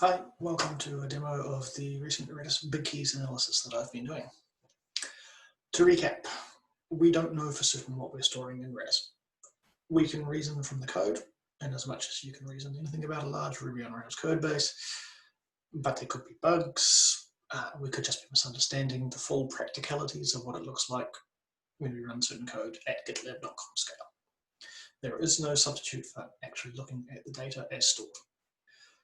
Hi, welcome to a demo of the recent Redis BigKeys analysis that I've been doing. To recap, we don't know for certain what we're storing in Redis. We can reason from the code, and as much as you can reason anything about a large Ruby on Rails code base, but there could be bugs. We could just be misunderstanding the full practicalities of what it looks like when we run certain code at gitlab.com scale. There is no substitute for actually looking at the data as stored.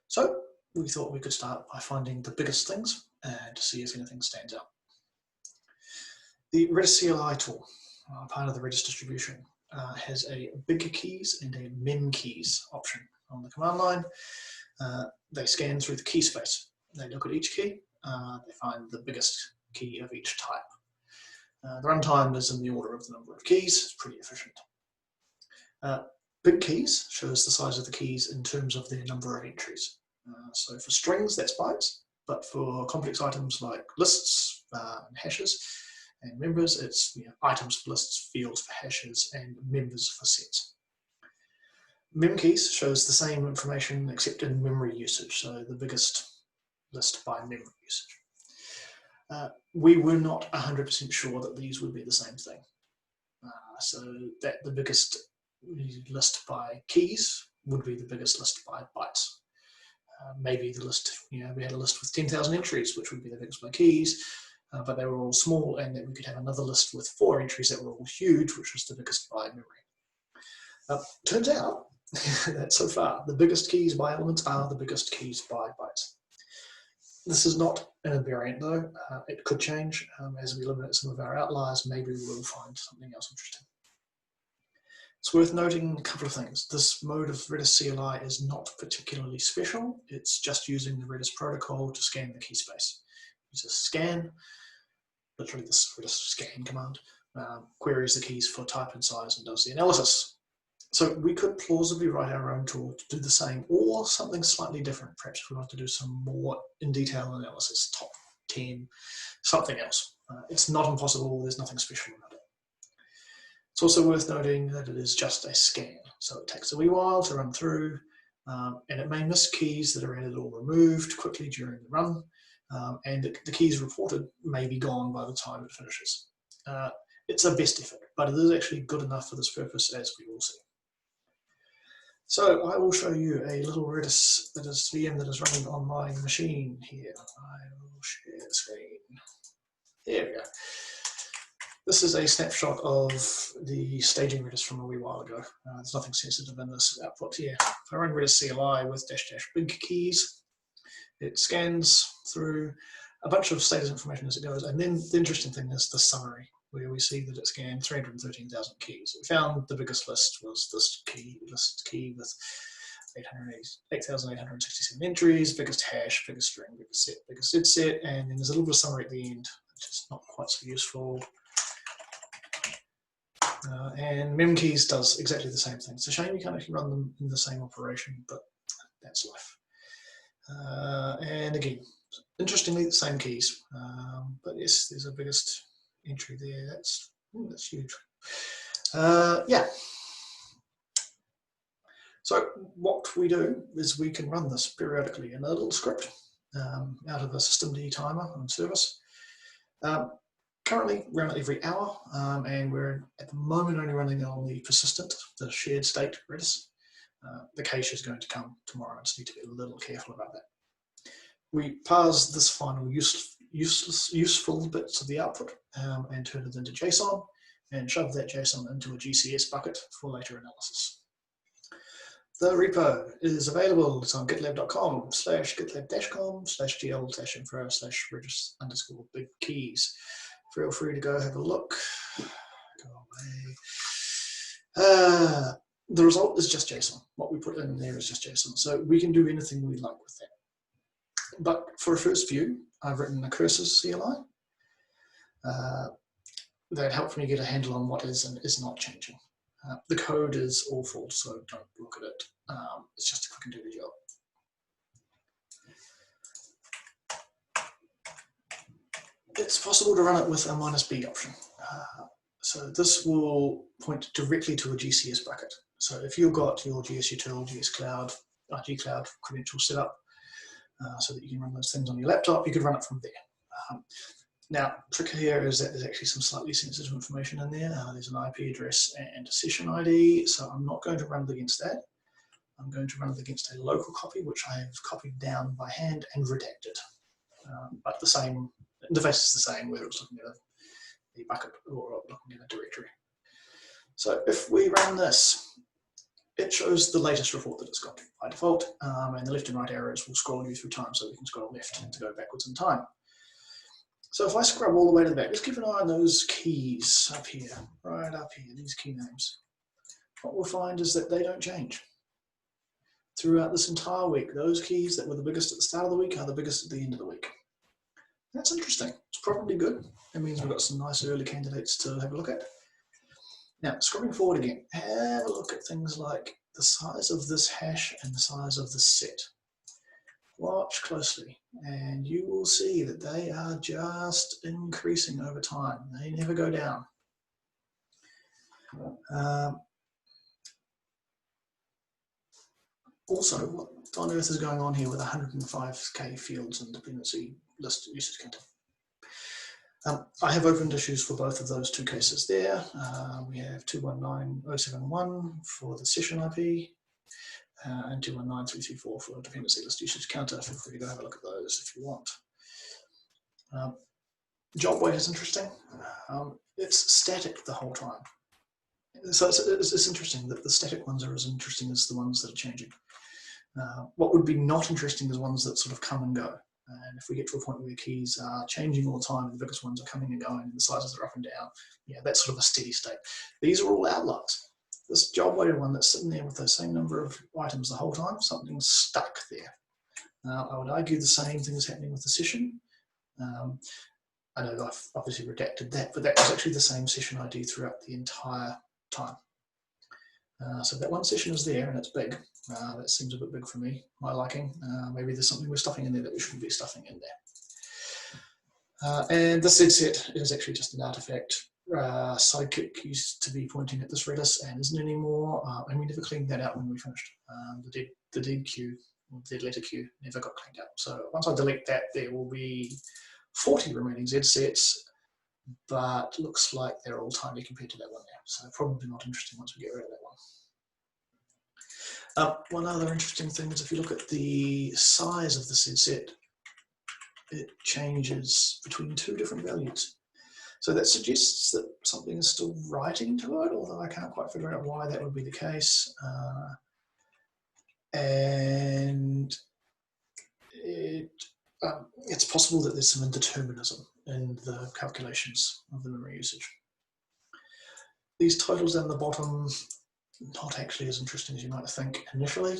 So we thought we could start by finding the biggest things and to see if anything stands out. The Redis CLI tool, part of the Redis distribution, has a BigKeys and a memkeys option on the command line. They scan through the key space. They look at each key. They find the biggest key of each type. The runtime is in the order of the number of keys. It's pretty efficient. BigKeys shows the size of the keys in terms of their number of entries. So for strings, that's bytes, but for complex items like lists and hashes and members, it's items for lists, fields for hashes, and members for sets. Memkeys shows the same information except in memory usage, so the biggest list by memory usage. We were not 100% sure that these would be the same thing. So that the biggest list by keys would be the biggest list by bytes. Maybe the list, we had a list with 10,000 entries, which would be the biggest by keys, but they were all small, and then we could have another list with 4 entries that were all huge, which was the biggest by memory. Turns out that so far, the biggest keys by elements are the biggest keys by bytes. This is not an invariant though. It could change as we eliminate some of our outliers. Maybe we'll find something else interesting. It's worth noting a couple of things. This mode of Redis CLI is not particularly special. It's just using the Redis protocol to scan the key space. Use a scan, literally this Redis scan command, queries the keys for type and size and does the analysis. So we could plausibly write our own tool to do the same or something slightly different. Perhaps if we want to do some more in-detail analysis, top 10, something else. It's not impossible. There's nothing special about it. It's also worth noting that it is just a scan, so it takes a wee while to run through, and it may miss keys that are added or removed quickly during the run, and the keys reported may be gone by the time it finishes. It's a best effort, but it is actually good enough for this purpose, as we will see. So I will show you a little Redis VM that is running on my machine here. I will share the screen. There we go. This is a snapshot of the staging Redis from a wee while ago. There's nothing sensitive in this output here. If I run Redis CLI with --BigKeys, it scans through a bunch of status information as it goes. And then the interesting thing is the summary, where we see that it scanned 313,000 keys. It found the biggest list was this list key with 8,867 entries, biggest hash, biggest string, biggest set, and then there's a little bit of summary at the end, which is not quite so useful. And memkeys does exactly the same thing. It's a shame you can't actually run them in the same operation, but that's life. And again, interestingly, the same keys. But yes, there's a biggest entry there. That's huge. Yeah. So what we do is we can run this periodically in a little script out of a systemd timer on service. Currently, we run it every hour, and we're at the moment only running on the persistent, the shared state Redis. The cache is going to come tomorrow. I just need to be a little careful about that. We parse this final useful bits of the output and turn it into JSON and shove that JSON into a GCS bucket for later analysis. The repo is available. It's on gitlab.com/gitlab-com/gl-info/redis_bigkeys. Feel free to go have a look. Go away. The result is just JSON. What we put in there is just JSON. So we can do anything we like with that. But for a first view, I've written a cursors CLI that helped me get a handle on what is and is not changing. The code is awful, so don't look at it. It's just if I can do the job. It's possible to run it with a -b option. So this will point directly to a GCS bucket. So if you've got your GS Util, GS Cloud, gCloud credentials set up, so that you can run those things on your laptop. You could run it from there. Now, the trick here is that there's actually some slightly sensitive information in there. There's an IP address and a session ID, so I'm not going to run it against that. I'm going to run it against a local copy, which I have copied down by hand and redacted. But the same interface is the same, whether it's looking at the bucket or looking at a directory. So if we run this, it shows the latest report that it's got by default, and the left and right arrows will scroll you through time, so we can scroll left to go backwards in time. So if I scrub all the way to the back, let's keep an eye on those keys up here, right up here, these key names. What we'll find is that they don't change. Throughout this entire week, those keys that were the biggest at the start of the week are the biggest at the end of the week. That's interesting. It's probably good. It means we've got some nice early candidates to have a look at. Now, scrolling forward again, have a look at things like the size of this hash and the size of the set. Watch closely, and you will see that they are just increasing over time. They never go down. Also, what on earth is going on here with 105k fields and dependency list usage counter? I have opened issues for both of those two cases there. We have 219.071 for the session IP and 219.334 for dependency list usage counter. Feel free to go have a look at those if you want. Job weight is interesting. It's static the whole time. So it's interesting that the static ones are as interesting as the ones that are changing. What would be not interesting is ones that sort of come and go. And if we get to a point where the keys are changing all the time, and the biggest ones are coming and going, and the sizes are up and down, yeah, that's sort of a steady state. These are all outliers. This job weighted one that's sitting there with the same number of items the whole time, something's stuck there. I would argue the same thing is happening with the session. I know I've obviously redacted that, but that was actually the same session ID throughout the entire time. So that one session is there and it's big. That seems a bit big for me, my liking. Maybe there's something we're stuffing in there that we shouldn't be stuffing in there. And the seed set is actually just an artifact. Sidekick used to be pointing at this Redis and isn't anymore. And we never cleaned that out when we finished. The dead queue, or dead letter queue, never got cleaned out. So once I delete that, there will be 40 remaining Z sets, but looks like they're all tiny compared to that one now. So probably not interesting once we get rid of that one. One other interesting thing is if you look at the size of the Z set, it changes between two different values. So that suggests that something is still writing to it, although I can't quite figure out why that would be the case. And it's possible that there's some indeterminism in the calculations of the memory usage. These totals down the bottom, not actually as interesting as you might think initially.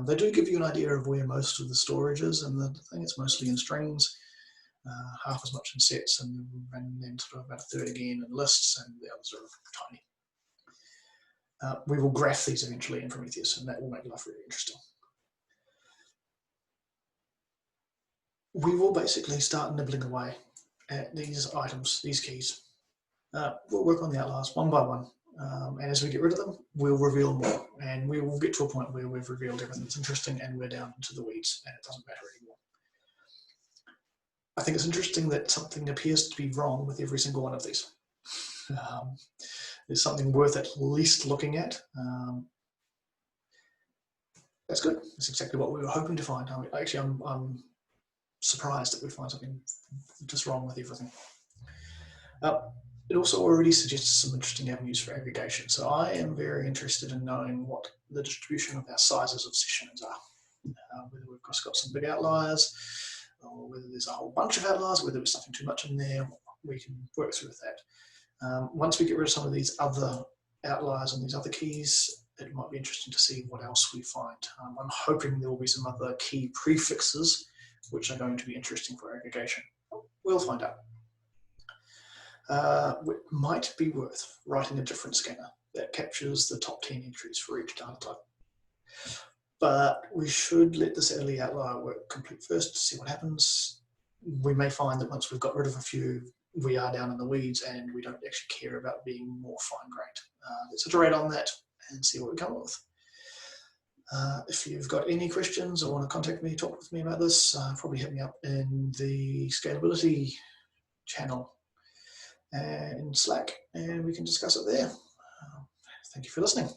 They do give you an idea of where most of the storage is, and the thing it's mostly in strings, half as much in sets, and then sort of about a third again in lists, and the others are tiny. We will graph these eventually in Prometheus, and that will make life really interesting. We will basically start nibbling away at these items, these keys. We'll work on the outliers one by one. And as we get rid of them, we'll reveal more. And we will get to a point where we've revealed everything that's interesting and we're down into the weeds and it doesn't matter anymore. I think it's interesting that something appears to be wrong with every single one of these. There's something worth at least looking at. That's good. That's exactly what we were hoping to find. I'm surprised that we find something just wrong with everything. It also already suggests some interesting avenues for aggregation. So I am very interested in knowing what the distribution of our sizes of sessions are. Whether we've just got some big outliers, or whether there's a whole bunch of outliers, whether there's something too much in there, we can work through with that. Once we get rid of some of these other outliers and these other keys, it might be interesting to see what else we find. I'm hoping there will be some other key prefixes which are going to be interesting for aggregation. We'll find out. It might be worth writing a different scanner that captures the top 10 entries for each data type. But we should let this early outlier work complete first to see what happens. We may find that once we've got rid of a few, we are down in the weeds and we don't actually care about being more fine-grained. Let's iterate on that and see what we come up with. If you've got any questions or want to contact me, talk with me about this, probably hit me up in the Scalability channel and Slack, and we can discuss it there. Thank you for listening.